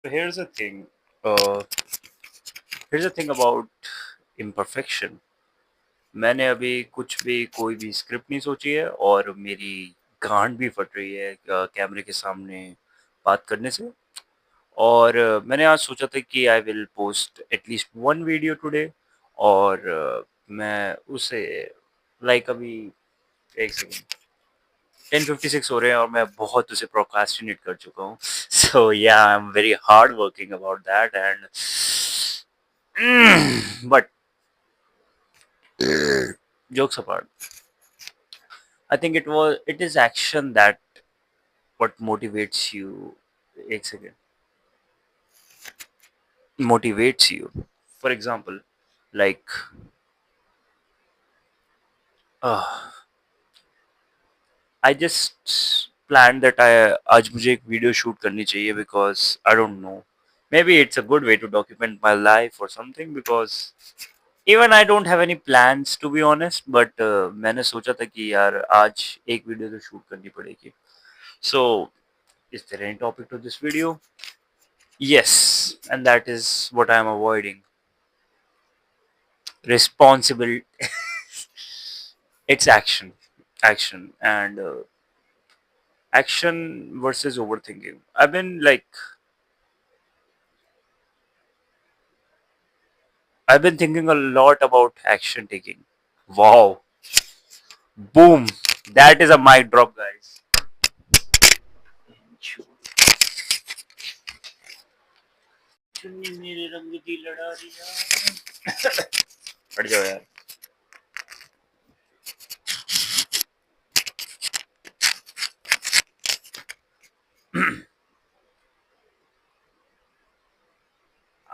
So Uh, here's the thing about imperfection. मैंने अभी कुछ भी कोई भी स्क्रिप्ट नहीं सोची है और मेरी गांड भी फट रही है कैमरे के सामने बात करने से। और मैंने आज सोचा था कि I will post at least one video today. और मैं उसे अभी एक सेकेंड 10:56 हो रहे हैं और मैं बहुत उसे प्रोक्रास्टिनेट कर चुका हूँ। सो या I am very hard working about that and but jokes apart, I think it is action that what motivates you. एक second. Motivates you. For example, like uh, I just planned that I आज मुझे एक video shoot करनी चाहिए because I don't know, maybe it's a good way to document my life or something because even I don't have any plans to be honest, but मैंने सोचा था कि यार आज एक वीडियो तो शूट करनी पड़ेगी. So is there any topic to this video? Yes, and that is what I am avoiding. Responsible. It's action, action, and action versus overthinking. I've been thinking a lot about action taking. Wow, boom! That is a mic drop, guys. चुन्नी मेरे रंग दी लड़ा दिया. हट जाओ यार.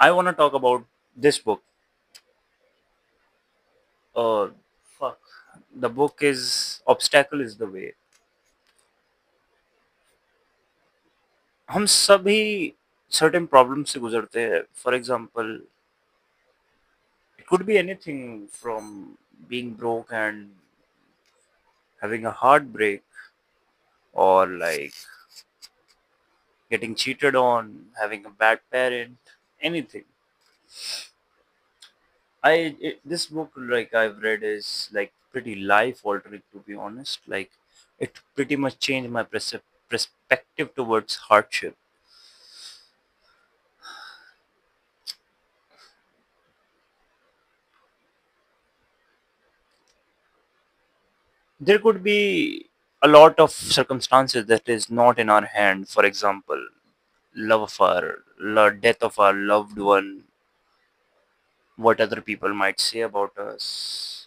I want to talk about this book. Uh, fuck. The book is Obstacle is the Way. हम सभी certain problems से गुजरते हैं. For example, it could be anything from being broke and having a heartbreak, or like getting cheated on, having a bad parent, anything. This book like I've read is like pretty life altering to be honest. Like it pretty much changed my perspective towards hardship. There could be a lot of circumstances that is not in our hand. For example, death of our loved one, what other people might say about us.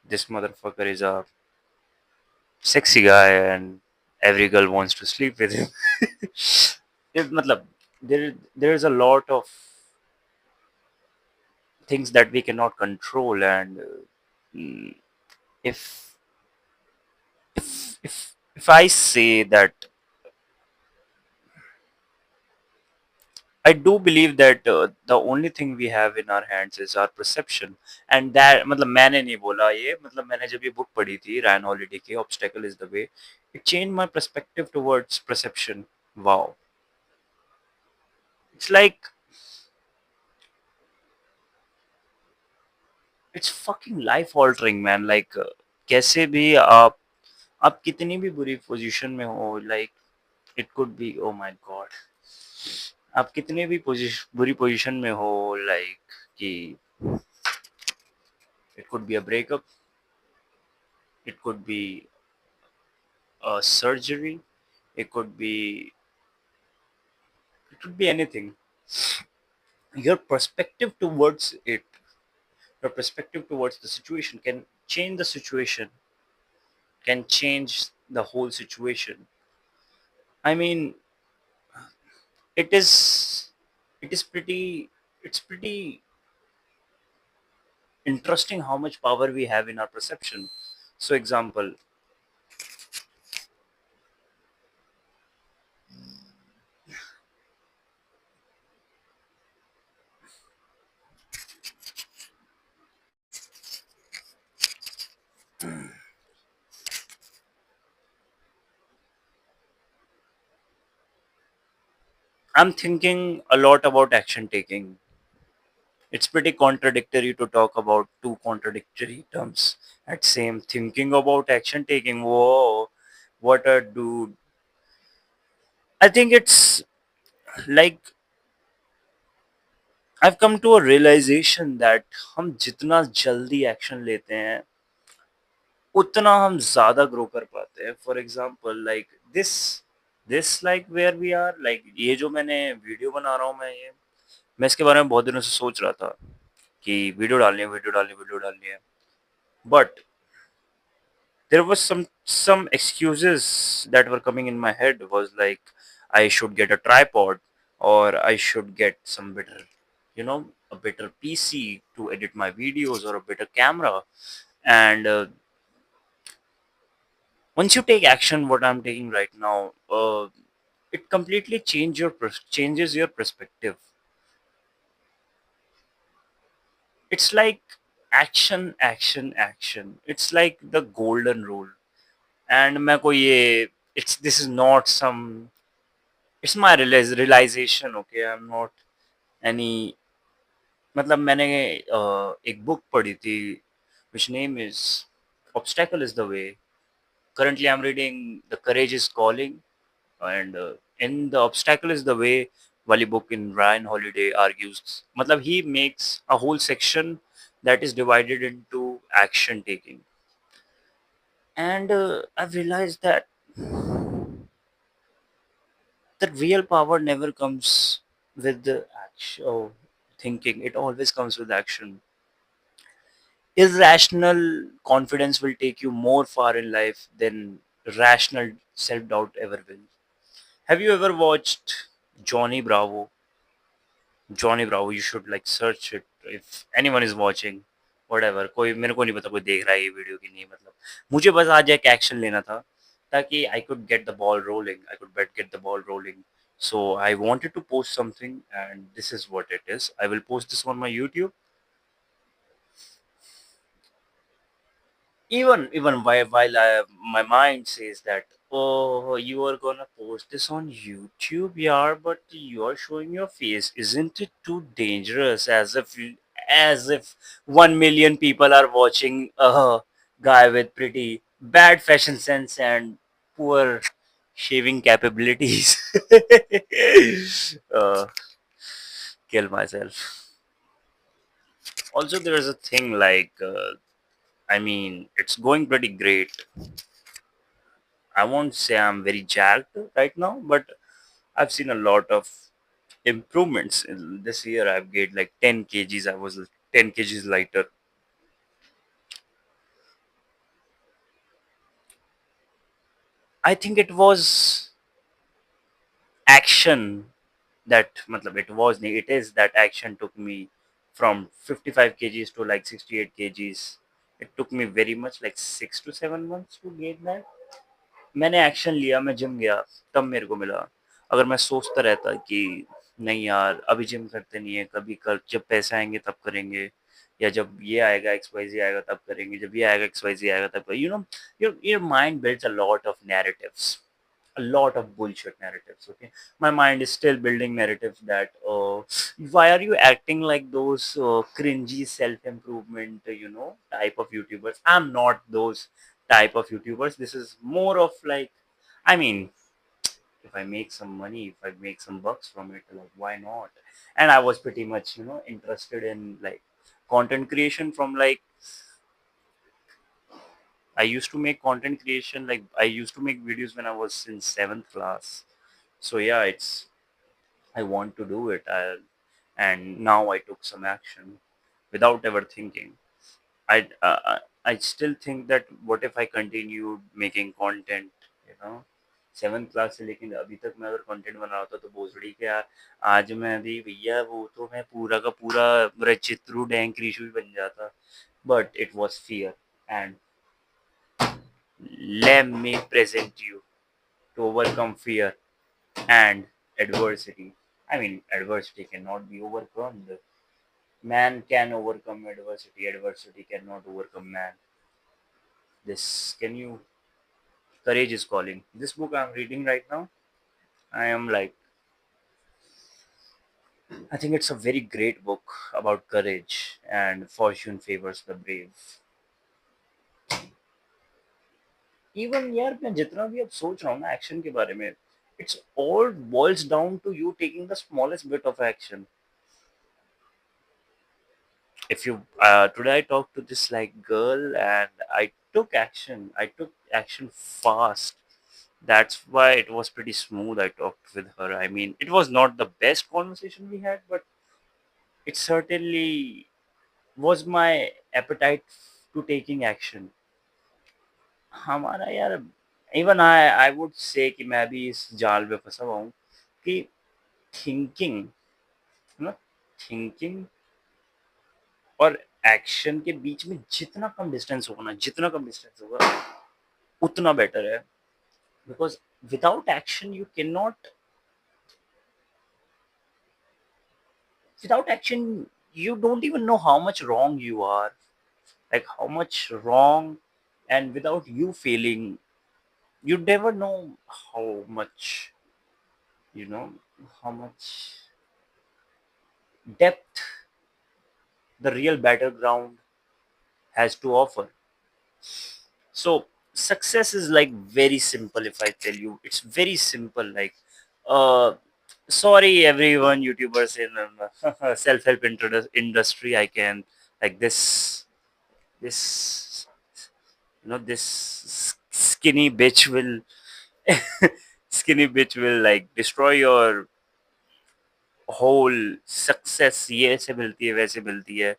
This motherfucker is a sexy guy and every girl wants to sleep with him. Matlab, there is a lot of things that we cannot control, and mm, if if I say that I do believe that the only thing we have in our hands is our perception, and that मतलब मैंने नहीं बोला ये, मतलब मैंने जब ये book पढ़ी थी Ryan Holiday की Obstacle is the Way, it changed my perspective towards perception. Wow, it's like it's fucking life altering man. Like कैसे भी आप कितनी भी बुरी पोजीशन में हो, like it could be, oh my god, आप कितने भी बुरी पोजीशन में हो, like कि it could be a breakup, it could be a surgery, it could be anything. Your perspective towards it, your perspective towards the situation can change the situation, can change the whole situation. I mean, it is it is pretty it's pretty interesting how much power we have in our perception. So example, I'm thinking a lot about action taking. It's pretty contradictory to talk about two contradictory terms at same. Thinking about action taking. Whoa, what a dude. I think it's like I've come to a realization that हम जितना जल्दी action लेते हैं उतना हम ज़्यादा grow कर पाते हैं। For example like this this like where we are like ये जो मैंने वीडियो बना रहा हूँ मैं इसके बारे में बहुत दिनों से सोच रहा था कि वीडियो डालनी है। But there was some excuses that were coming in my head was like I should get a tripod or I should get some better, a better PC to edit my videos or a better camera. And once you take action, what I'm taking right now, it completely changes your perspective. It's like action, action, action. It's like the golden rule. And मैं कोई ये it's this is not some it's my realization. Okay, I'm not any मतलब मैंने एक book पढ़ी थी which name is obstacle is the way. Currently I'm reading The Courage is Calling, and in The Obstacle is the Way वाली book, in Ryan Holiday argues, मतलब he makes a whole section that is divided into action taking. And I've realized that the real power never comes with the action or thinking, it always comes with action. Irrational confidence will take you more far in life than rational self-doubt ever will. Have you ever watched Johnny Bravo? Johnny Bravo, you should like search it if anyone is watching. Whatever, कोई मेरे को नहीं पता कोई देख रहा है ये वीडियो की नहीं, मतलब मुझे बस आज एक एक्शन लेना था ताकि I could get the ball rolling. I could get the ball rolling. So I wanted to post something, and this is what it is. I will post this on my YouTube. Even while my mind says that, oh, you are gonna post this on YouTube, yeah, but you are showing your face, isn't it too dangerous? As if 1 million people are watching a guy with pretty bad fashion sense and poor shaving capabilities. uh, Kill myself. Also, there's a thing like I mean, it's going pretty great. I won't say I'm very jacked right now, but I've seen a lot of improvements. In this year, I've gained like 10 kgs. I was 10 kgs lighter. I think it was action that, matlab, it is that action took me from 55 kgs to like 68 kgs. It took me very much like 6 to 7 months to gain that. मैंने action लिया, मैं gym गया, तब मेरे को मिला। अगर मैं सोचता रहता कि नहीं यार अभी जिम करते नहीं है, कभी कर जब पैसे आएँगे तब करेंगे, या जब ये आएगा एक्स-वाई-ज़ेड आएगा तब करेंगे, जब ये आएगा एक्स-वाई-ज़ेड आएगा तब your mind builds a lot of narratives, a lot of bullshit narratives. Okay, my mind is still building narratives that why are you acting like those cringy self improvement type of YouTubers. I'm not those type of YouTubers. This is more of like, I mean, if I make some money, if I make some bucks from it, like why not? And I was pretty much interested in like content creation from like I used to make content creation, like I used to make videos when I was in seventh class. So yeah, it's I want to do it, and now I took some action without ever thinking. I still think that what if I continued making content, you know, seventh class से लेकिन अभी तक मैं अगर content बना रहा होता तो भोसड़ी क्या, आज मैं अभी भैया वो तो मैं पूरा का पूरा रचित्रु डैंक ऋषु भी बन जाता, but it was fear and let me present you to overcome fear and adversity. I mean, adversity cannot be overcome. Man can overcome adversity. Adversity cannot overcome man. This can you? Courage is calling. This book I'm reading right now. I am like I think it's a very great book about courage and fortune favors the brave. Even यार मैं जितना भी अब सोच रहा हूँ ना action के बारे में, it's all boils down to you taking the smallest bit of action. If you today I talked to this like girl and I took action fast. That's why it was pretty smooth. I talked with her. I mean, it was not the best conversation we had, but it certainly was my appetite to taking action. हमारा यार, even I would say कि मैं भी इस जाल में फंसा हुआ हूँ कि थिंकिंग, ना, थिंकिंग और एक्शन के बीच में जितना कम डिस्टेंस होगा ना, जितना कम डिस्टेंस होगा उतना बेटर है. Because without action you can not, without action you don't even know how much wrong you are, like how much wrong, and without you feeling, you never know how much, you know, how much depth the real battleground has to offer. So success is like very simple. If I tell you, it's very simple. Like, uh, sorry everyone, YouTubers in self-help industry. I can like this, this skinny bitch will skinny bitch will like destroy your whole success. ये ऐसे मिलती है, वैसे मिलती है,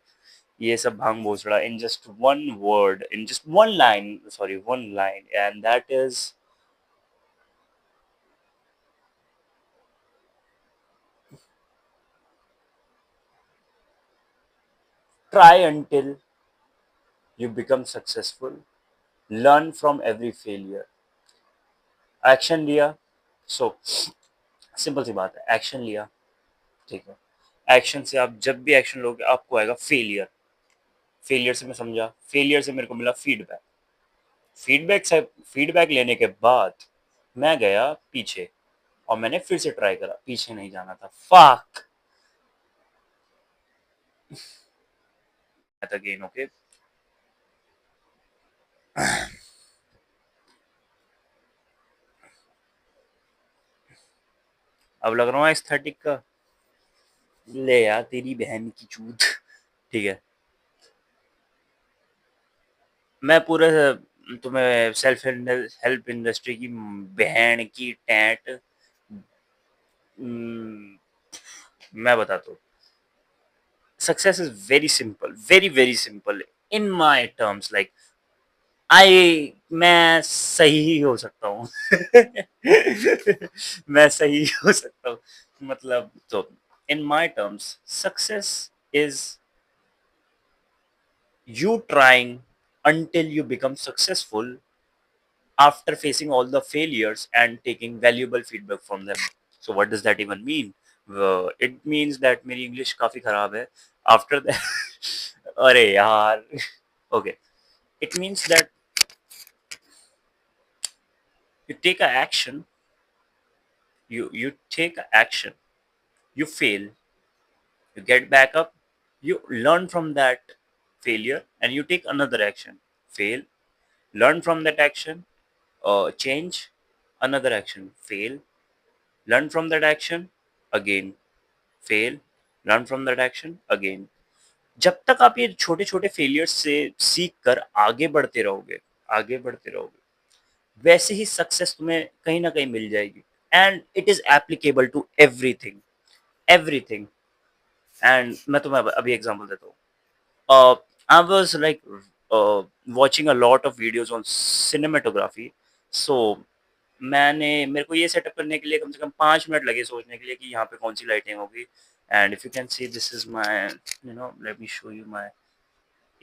ये सब भांग भोसड़ा in just one word, in just one line, sorry, one line, and that is try until you become successful, learn from every failure. Action लिया, सो सिंपल सी बात है, एक्शन लिया, ठीक है, एक्शन से आप जब भी एक्शन लोगे आपको आएगा फेलियर. फेलियर से मैं समझा, फेलियर से मेरे को मिला फीडबैक, फीडबैक से फीडबैक लेने के बाद मैं गया पीछे और मैंने फिर से ट्राई करा, पीछे नहीं जाना था, फक अगेन. ओके, अब लग रहा हूँ एस्थेटिक का, ले यार तेरी बहन की चूत. ठीक है, मैं पूरे तुम्हें सेल्फ हेल्प इंडस्ट्री की बहन की टैट, मैं बताता हूँ. Success is very simple, very very simple in my terms. Like मैं सही हो सकता हूँ. मैं सही हो सकता हूँ, मतलब तो in my terms success is you trying until you become successful after facing all the failures and taking valuable feedback from them. So what does that even mean? It means that मेरी English काफी खराब है. After that, अरे यार, okay. It means that you take a action, you take a action, you fail, you get back up, you learn from that failure, and you take another action, fail, learn from that action, change, another action, fail, learn from that action, again, fail, learn from that action, again. जब तक आप ये छोटे छोटे failures से सीख कर आगे बढ़ते रहोगे, आगे बढ़ते रहोगे, वैसे ही सक्सेस तुम्हें कहीं ना कहीं मिल जाएगी. And it is applicable to everything, everything. And मैं तुम्हें अभी एग्जांपल देता हूँ. I was like watching a lot of videos on cinematography. So मेरे को ये सेटअप करने के लिए कम से कम 5 मिनट लगे सोचने के लिए कि यहाँ पे कौन सी लाइटिंग होगी. And if you can see this is my, let me show you my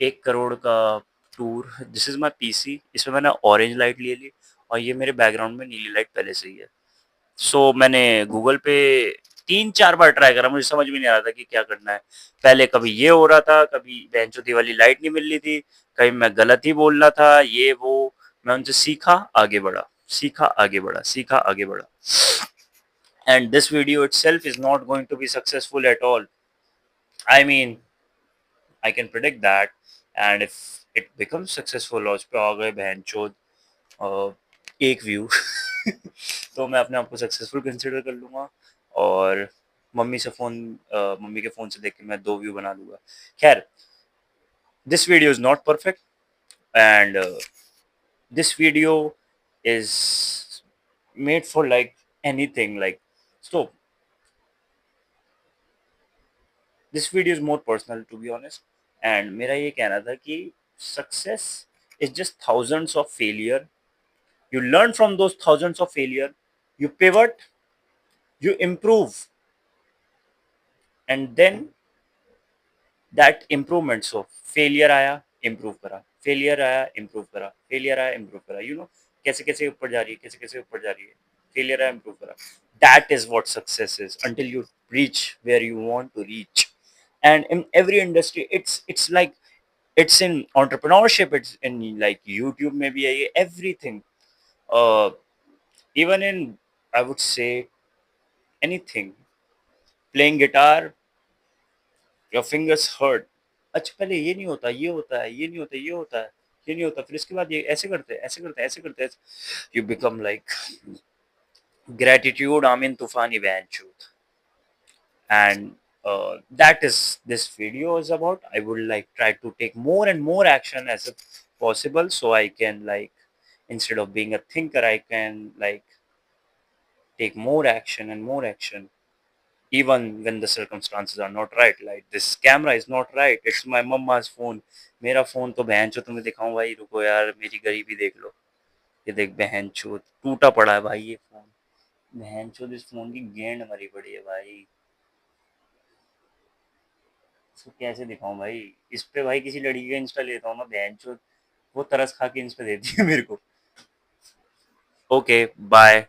1 crore का tour. This is my PC. इसमें मैंने ऑरेंज लाइट ले ली और ये मेरे बैकग्राउंड में नीली लाइट पहले से ही है. सो मैंने गूगल पे 3-4 बार ट्राई करा, मुझे समझ में नहीं आ रहा था कि क्या करना है. पहले कभी ये हो रहा था, कभी बेंचोती वाली लाइट नहीं मिल रही थी, कभी मैं गलत ही बोल रहा था, ये वो. मैं उनसे सीखा, आगे बढ़ा, सीखा, आगे बढ़ा, सीखा, आगे बढ़ा. and this video itself is not going to be successful at all. I mean, I can predict that. And if it becomes successful और उस पे आ गए बहनचोद एक व्यू तो मैं अपने आप को सक्सेसफुल कंसिडर कर लूँगा, और मम्मी के फ़ोन से देख के मैं 2 व्यू बना लूँगा। खैर, this video is not perfect, and this video is made for like anything like, so this video is more personal to be honest. And मेरा ये कहना था कि success is just thousands of failure, you learn from those thousands of failure, you pivot, you improve, and then that improvement, so failure आया improve करा, failure आया improve करा, failure आया improve करा, you know, कैसे कैसे ऊपर जा रही है, कैसे कैसे ऊपर जा रही है, failure आया improve करा. That is what success is until you reach where you want to reach. And in every industry, it's like, it's in entrepreneurship, it's in like YouTube maybe, everything, uh, even in, I would say, anything, playing guitar, your fingers hurt. अच्छा, पहले ये नहीं होता, ये होता है, ये नहीं होता, ये होता है, ये नहीं होता, फिर इसके बाद ये ऐसे करते हैं, ऐसे करते हैं, ऐसे करते हैं, you become like gratitude Amin Tufani Vanchut. And that is this video is about. I would like try to take more and more action as possible, so I can like, instead of being a thinker, I can like take more action and more action, even when the circumstances are not right. Like this camera is not right, it's my mama's phone. मेरा phone तो बहन चो तुम्हें दिखाऊं भाई, रुको यार, मेरी गरीबी देख लो, ये देख बहन चो टूटा पड़ा है भाई ये फोन, बहन चो इस फोन की गेंद मरी पड़ी है भाई, इसको कैसे दिखाऊं भाई, इस पे भाई किसी लड़की का इंस्टा लेता हूँ मैं, बहन चो वो तरस खा के इंस्टा देती है मेरे को. Okay, bye.